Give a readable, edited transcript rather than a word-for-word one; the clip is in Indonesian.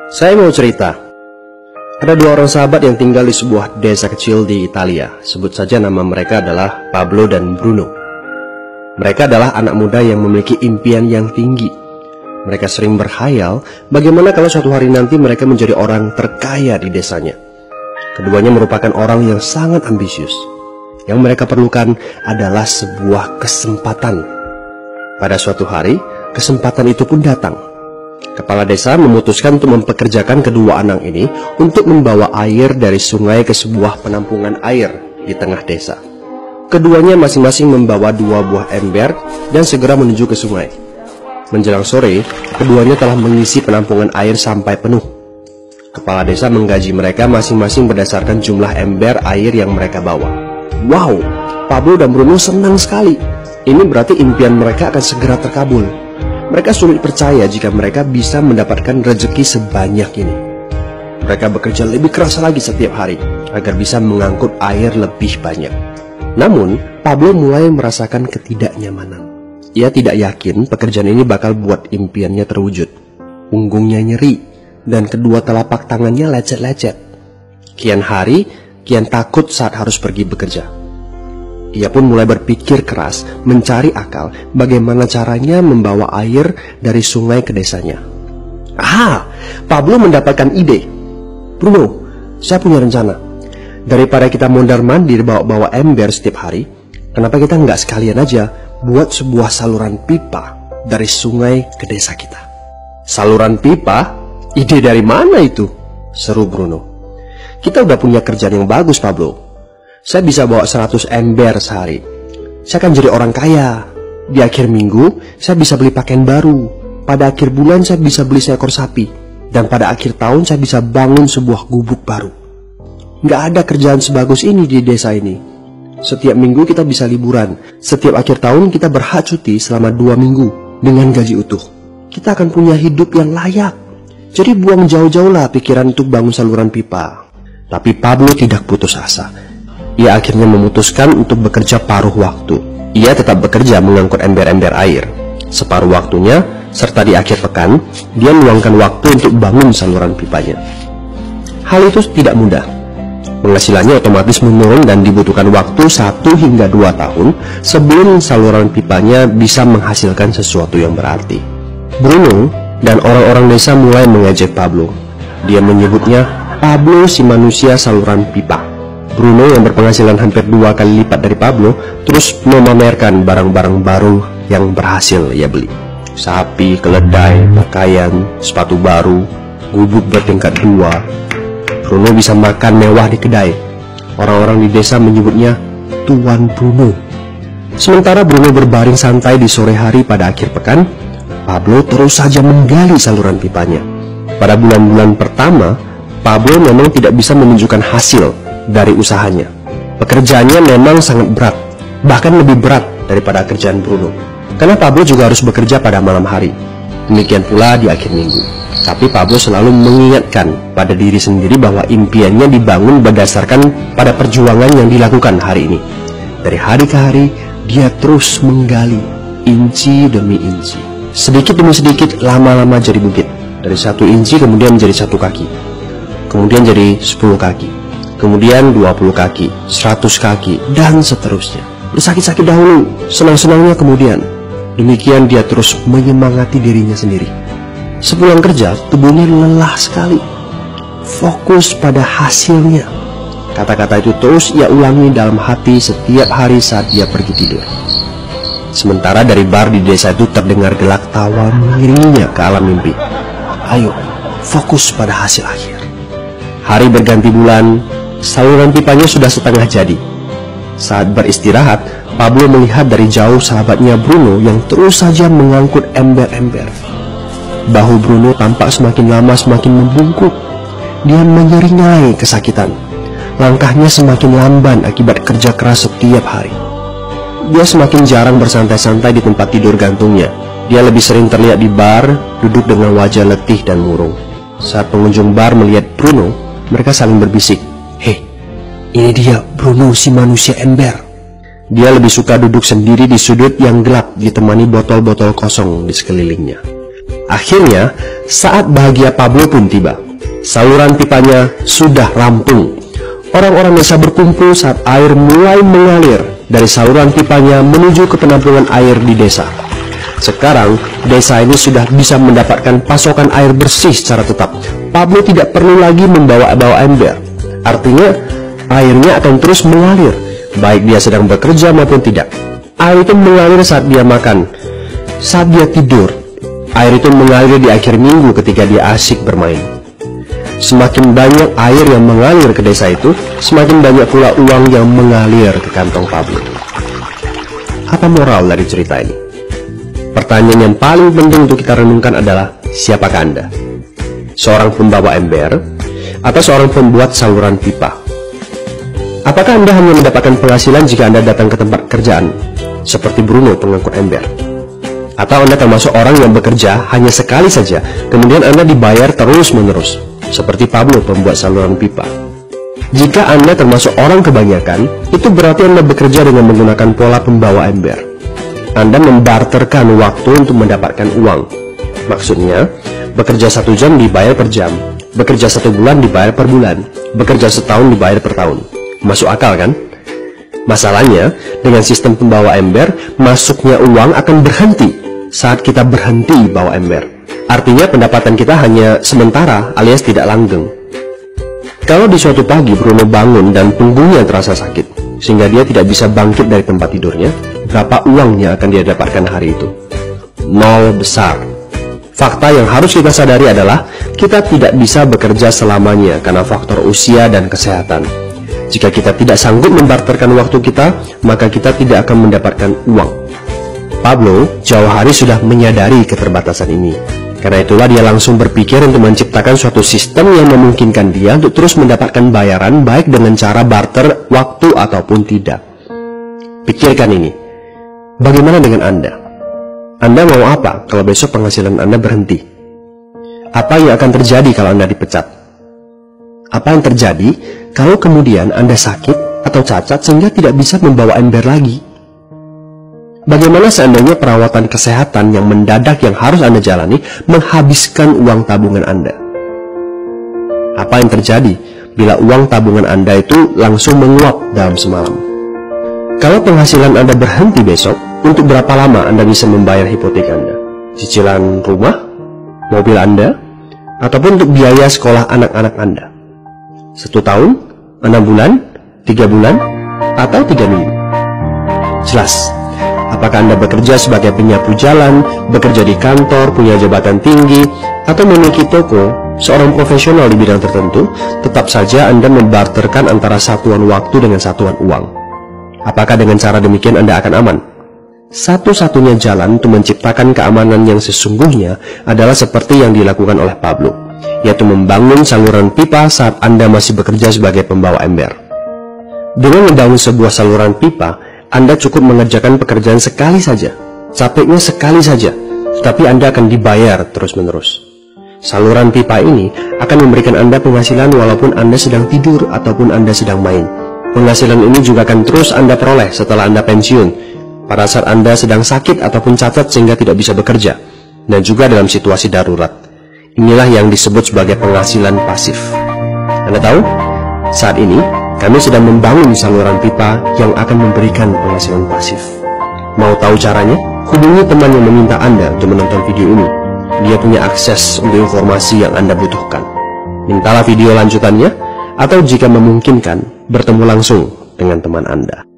Saya mau cerita. Ada dua orang sahabat yang tinggal di sebuah desa kecil di Italia. Sebut saja nama mereka adalah Pablo dan Bruno. Mereka adalah anak muda yang memiliki impian yang tinggi. Mereka sering berkhayal bagaimana kalau suatu hari nanti mereka menjadi orang terkaya di desanya. Keduanya merupakan orang yang sangat ambisius. Yang mereka perlukan adalah sebuah kesempatan. Pada suatu hari, kesempatan itu pun datang. Kepala desa memutuskan untuk mempekerjakan kedua anak ini untuk membawa air dari sungai ke sebuah penampungan air di tengah desa. Keduanya masing-masing membawa 2 buah ember dan segera menuju ke sungai. Menjelang sore, keduanya telah mengisi penampungan air sampai penuh. Kepala desa menggaji mereka masing-masing berdasarkan jumlah ember air yang mereka bawa. Wow, Pablo dan Bruno senang sekali. Ini berarti impian mereka akan segera terkabul. Mereka sulit percaya jika mereka bisa mendapatkan rezeki sebanyak ini. Mereka bekerja lebih keras lagi setiap hari agar bisa mengangkut air lebih banyak. Namun, Pablo mulai merasakan ketidaknyamanan. Ia tidak yakin pekerjaan ini bakal buat impiannya terwujud. Punggungnya nyeri dan kedua telapak tangannya lecet-lecet. Kian hari, kian takut saat harus pergi bekerja. Ia pun mulai berpikir keras, mencari akal bagaimana caranya membawa air dari sungai ke desanya. Pablo mendapatkan ide. Bruno, saya punya rencana. Daripada kita mondar-mandir bawa-bawa ember setiap hari, kenapa kita nggak sekalian aja buat sebuah saluran pipa dari sungai ke desa kita? Saluran pipa? Ide dari mana itu? Seru Bruno. Kita udah punya kerjaan yang bagus, Pablo. Saya bisa bawa 100 ember sehari. Saya akan jadi orang kaya. Di akhir minggu, saya bisa beli pakaian baru. Pada akhir bulan, saya bisa beli seekor sapi. Dan pada akhir tahun, saya bisa bangun sebuah gubuk baru. Nggak ada kerjaan sebagus ini di desa ini. Setiap minggu kita bisa liburan. Setiap akhir tahun, kita berhak cuti selama 2 minggu dengan gaji utuh. Kita akan punya hidup yang layak. Jadi buang jauh-jauhlah pikiran untuk bangun saluran pipa. Tapi Pablo tidak putus asa. Ia akhirnya memutuskan untuk bekerja paruh waktu. Ia tetap bekerja mengangkut ember-ember air. Separuh waktunya, serta di akhir pekan, dia meluangkan waktu untuk bangun saluran pipanya. Hal itu tidak mudah. Penghasilannya otomatis menurun dan dibutuhkan waktu 1 hingga 2 tahun sebelum saluran pipanya bisa menghasilkan sesuatu yang berarti. Bruno dan orang-orang desa mulai mengejek Pablo. Dia menyebutnya Pablo si manusia saluran pipa. Bruno yang berpenghasilan hampir 2 kali lipat dari Pablo terus memamerkan barang-barang baru yang berhasil ia beli. Sapi, keledai, pakaian, sepatu baru, gubuk bertingkat 2. Bruno bisa makan mewah di kedai. Orang-orang di desa menyebutnya Tuan Bruno. Sementara Bruno berbaring santai di sore hari pada akhir pekan, Pablo terus saja menggali saluran pipanya. Pada bulan-bulan pertama, Pablo memang tidak bisa menunjukkan hasil dari usahanya. Pekerjaannya memang sangat berat, bahkan lebih berat daripada kerjaan Bruno. Karena Pablo juga harus bekerja pada malam hari. Demikian pula di akhir minggu. Tapi Pablo selalu mengingatkan pada diri sendiri bahwa impiannya dibangun berdasarkan pada perjuangan yang dilakukan hari ini. Dari hari ke hari, dia terus menggali, inci demi inci. Sedikit demi sedikit, lama-lama jadi bukit. Dari 1 inci kemudian menjadi 1 kaki. Kemudian jadi 10 kaki. Kemudian 20 kaki, 100 kaki, dan seterusnya. Bersakit-sakit dahulu, senang-senangnya kemudian. Demikian dia terus menyemangati dirinya sendiri. Sepulang kerja, tubuhnya lelah sekali. Fokus pada hasilnya. Kata-kata itu terus ia ulangi dalam hati setiap hari saat dia pergi tidur. Sementara dari bar di desa itu terdengar gelak tawa mengiringinya ke alam mimpi. Ayo, fokus pada hasil akhir. Hari berganti bulan, saluran pipanya sudah setengah jadi. Saat beristirahat, Pablo melihat dari jauh sahabatnya Bruno yang terus saja mengangkut ember-ember. Bahu Bruno tampak semakin lama semakin membungkuk. Dia menyeringai kesakitan. Langkahnya semakin lamban akibat kerja keras setiap hari. Dia semakin jarang bersantai-santai di tempat tidur gantungnya. Dia lebih sering terlihat di bar, duduk dengan wajah letih dan murung. Saat pengunjung bar melihat Bruno, mereka saling berbisik. Hei, ini dia Bruno si manusia ember. Dia lebih suka duduk sendiri di sudut yang gelap ditemani botol-botol kosong di sekelilingnya. Akhirnya, saat bahagia Pablo pun tiba. Saluran pipanya sudah rampung. Orang-orang desa berkumpul saat air mulai mengalir dari saluran pipanya menuju ke penampungan air di desa. Sekarang, desa ini sudah bisa mendapatkan pasokan air bersih secara tetap. Pablo tidak perlu lagi membawa ember. Artinya, airnya akan terus mengalir, baik dia sedang bekerja maupun tidak. Air itu mengalir saat dia makan, saat dia tidur. Air itu mengalir di akhir minggu ketika dia asyik bermain. Semakin banyak air yang mengalir ke desa itu, semakin banyak pula uang yang mengalir ke kantong Pablo. Apa moral dari cerita ini? Pertanyaan yang paling penting untuk kita renungkan adalah, siapakah Anda? Seorang pembawa ember atau seorang pembuat saluran pipa? Apakah Anda hanya mendapatkan penghasilan jika Anda datang ke tempat kerjaan, seperti Bruno pengangkut ember? Atau Anda termasuk orang yang bekerja hanya sekali saja, kemudian Anda dibayar terus-menerus, seperti Pablo pembuat saluran pipa? Jika Anda termasuk orang kebanyakan, itu berarti Anda bekerja dengan menggunakan pola pembawa ember. Anda membarterkan waktu untuk mendapatkan uang. Maksudnya, bekerja 1 jam dibayar per jam, bekerja 1 bulan dibayar per bulan, bekerja setahun dibayar per tahun. Masuk akal kan? Masalahnya, dengan sistem pembawa ember, masuknya uang akan berhenti saat kita berhenti bawa ember. Artinya pendapatan kita hanya sementara alias tidak langgeng. Kalau di suatu pagi Bruno bangun dan punggungnya terasa sakit, sehingga dia tidak bisa bangkit dari tempat tidurnya, berapa uangnya akan dia dapatkan hari itu? 0 besar. Fakta yang harus kita sadari adalah kita tidak bisa bekerja selamanya karena faktor usia dan kesehatan. Jika kita tidak sanggup membarterkan waktu kita, maka kita tidak akan mendapatkan uang. Pablo jauh hari sudah menyadari keterbatasan ini. Karena itulah dia langsung berpikir untuk menciptakan suatu sistem yang memungkinkan dia untuk terus mendapatkan bayaran baik dengan cara barter waktu ataupun tidak. Pikirkan ini. Bagaimana dengan Anda? Anda mau apa kalau besok penghasilan Anda berhenti? Apa yang akan terjadi kalau Anda dipecat? Apa yang terjadi kalau kemudian Anda sakit atau cacat sehingga tidak bisa membawa ember lagi? Bagaimana seandainya perawatan kesehatan yang mendadak yang harus Anda jalani menghabiskan uang tabungan Anda? Apa yang terjadi bila uang tabungan Anda itu langsung menguap dalam semalam? Kalau penghasilan Anda berhenti besok, untuk berapa lama Anda bisa membayar hipotek Anda? Cicilan rumah, mobil Anda, ataupun untuk biaya sekolah anak-anak Anda? 1 tahun, 6 bulan, 3 bulan, atau 3 minggu? Jelas. Apakah Anda bekerja sebagai penyapu jalan, bekerja di kantor, punya jabatan tinggi, atau memiliki toko, seorang profesional di bidang tertentu, tetap saja Anda membarterkan antara satuan waktu dengan satuan uang. Apakah dengan cara demikian Anda akan aman? Satu-satunya jalan untuk menciptakan keamanan yang sesungguhnya adalah seperti yang dilakukan oleh Pablo, yaitu membangun saluran pipa saat Anda masih bekerja sebagai pembawa ember. Dengan membangun sebuah saluran pipa, Anda cukup mengerjakan pekerjaan sekali saja, capeknya sekali saja, tetapi Anda akan dibayar terus-menerus. Saluran pipa ini akan memberikan Anda penghasilan walaupun Anda sedang tidur ataupun Anda sedang main. Penghasilan ini juga akan terus Anda peroleh setelah Anda pensiun, pada saat Anda sedang sakit ataupun cacat sehingga tidak bisa bekerja, dan juga dalam situasi darurat. Inilah yang disebut sebagai penghasilan pasif. Anda tahu? Saat ini, kami sedang membangun saluran pipa yang akan memberikan penghasilan pasif. Mau tahu caranya? Hubungi teman yang meminta Anda untuk menonton video ini. Dia punya akses untuk informasi yang Anda butuhkan. Mintalah video lanjutannya, atau jika memungkinkan, bertemu langsung dengan teman Anda.